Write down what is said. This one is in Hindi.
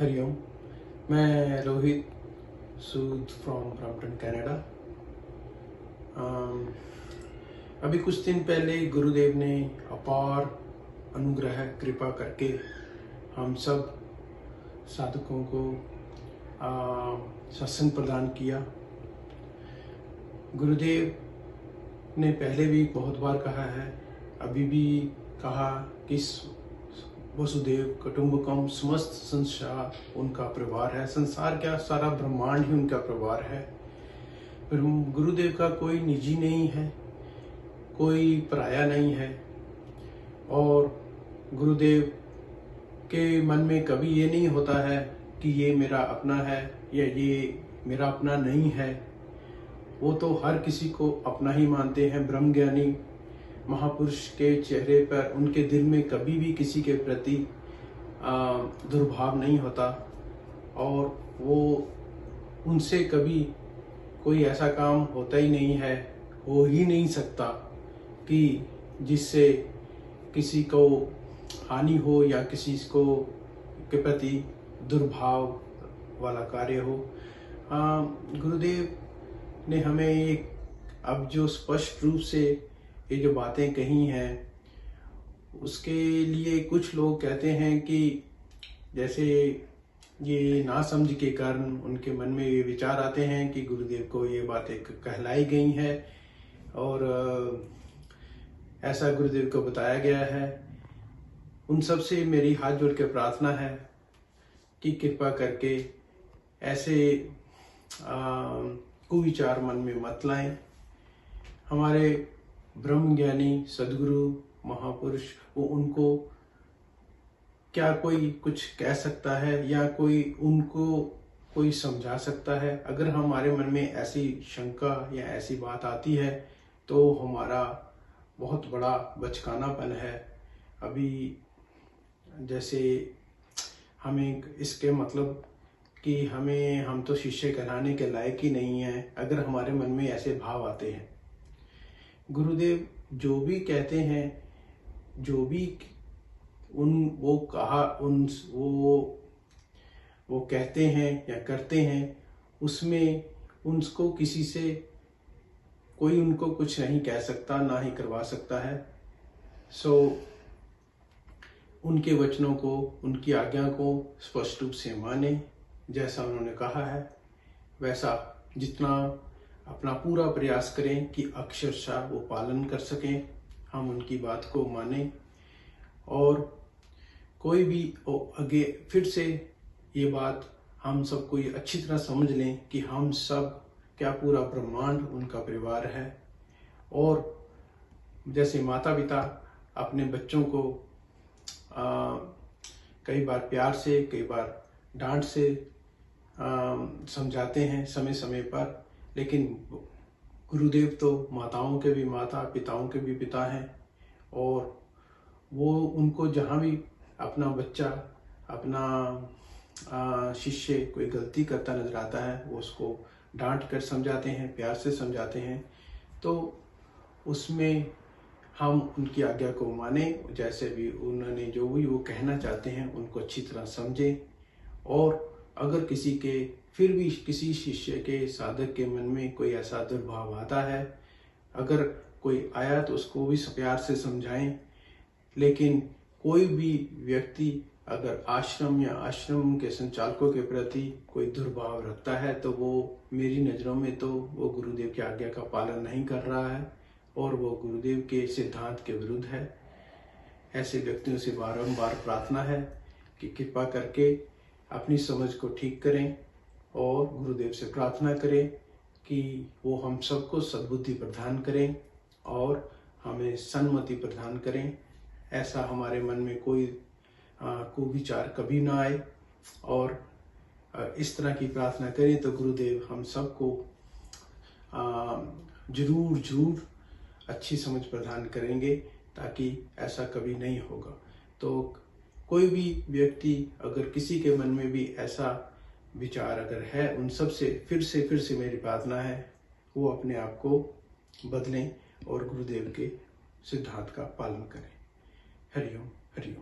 हरिओम। मैं रोहित सूद फ्रॉम ब्रम्पटन कनाडा। अभी कुछ दिन पहले गुरुदेव ने अपार अनुग्रह कृपा करके हम सब साधकों को सत्संग प्रदान किया। गुरुदेव ने पहले भी बहुत बार कहा है, अभी भी कहा कि वसुदेव कुटुंबकम, समस्त संसार उनका परिवार है। संसार क्या, सारा ब्रह्मांड ही उनका परिवार है। गुरुदेव का कोई निजी नहीं है, कोई पराया नहीं है। और गुरुदेव के मन में कभी ये नहीं होता है कि ये मेरा अपना है या ये मेरा अपना नहीं है। वो तो हर किसी को अपना ही मानते हैं। ब्रह्मज्ञानी महापुरुष के चेहरे पर, उनके दिल में कभी भी किसी के प्रति दुर्भाव नहीं होता। और वो उनसे कभी कोई ऐसा काम होता ही नहीं है, हो ही नहीं सकता कि जिससे किसी को हानि हो या किसी को के प्रति दुर्भाव वाला कार्य हो। गुरुदेव ने हमें एक अब जो स्पष्ट रूप से ये जो बातें कही हैं, उसके लिए कुछ लोग कहते हैं कि जैसे ये नासमझ के कारण उनके मन में ये विचार आते हैं कि गुरुदेव को ये बातें कहलाई गई हैं और ऐसा गुरुदेव को बताया गया है। उन सब से मेरी हाथ जोड़ के प्रार्थना है कि कृपा करके ऐसे कुविचार मन में मत लाएं। हमारे ब्रह्म ज्ञानी सदगुरु महापुरुष, वो उनको क्या कोई कुछ कह सकता है या कोई उनको कोई समझा सकता है? अगर हमारे मन में ऐसी शंका या ऐसी बात आती है तो हमारा बहुत बड़ा बचकानापन है। अभी जैसे हमें इसके मतलब कि हम तो शिष्य कहलाने के लायक ही नहीं हैं अगर हमारे मन में ऐसे भाव आते हैं। गुरुदेव जो भी कहते हैं, जो भी वो कहते हैं या करते हैं, उसमें उनको किसी से कोई उनको कुछ नहीं कह सकता, ना ही करवा सकता है। उनके वचनों को, उनकी आज्ञा को स्पष्ट रूप से माने। जैसा उन्होंने कहा है वैसा जितना अपना पूरा प्रयास करें कि अक्षरशः वो पालन कर सकें, हम उनकी बात को मानें। और कोई भी आगे फिर से ये बात हम सबको अच्छी तरह समझ लें कि हम सब क्या, पूरा ब्रह्मांड उनका परिवार है। और जैसे माता पिता अपने बच्चों को कई बार प्यार से, कई बार डांट से समझाते हैं समय समय पर, लेकिन गुरुदेव तो माताओं के भी माता, पिताओं के भी पिता हैं। और वो उनको जहाँ भी अपना बच्चा, अपना शिष्य कोई गलती करता नजर आता है, वो उसको डांट कर समझाते हैं, प्यार से समझाते हैं। तो उसमें हम उनकी आज्ञा को माने, जैसे भी उन्होंने जो भी वो कहना चाहते हैं उनको अच्छी तरह समझें। और अगर फिर भी किसी शिष्य के, साधक के मन में कोई ऐसा दुर्भाव आता है, अगर कोई आया तो उसको भी प्यार से समझाएं। लेकिन कोई भी व्यक्ति अगर आश्रम या आश्रम के संचालकों के प्रति कोई दुर्भाव रखता है तो वो मेरी नज़रों में तो वो गुरुदेव की आज्ञा का पालन नहीं कर रहा है और वो गुरुदेव के सिद्धांत के विरुद्ध है। ऐसे व्यक्तियों से बारंबार प्रार्थना है कि कृपा करके अपनी समझ को ठीक करें और गुरुदेव से प्रार्थना करें कि वो हम सबको सद्बुद्धि प्रदान करें और हमें सन्मति प्रदान करें। ऐसा हमारे मन में कोई कुविचार कभी ना आए। और इस तरह की प्रार्थना करें तो गुरुदेव हम सबको जरूर अच्छी समझ प्रदान करेंगे, ताकि ऐसा कभी नहीं होगा। तो कोई भी व्यक्ति अगर किसी के मन में भी ऐसा विचार अगर है, उन सब से फिर से मेरी प्रार्थना है वो अपने आप को बदलें और गुरुदेव के सिद्धांत का पालन करें। हरिओम हरिओम।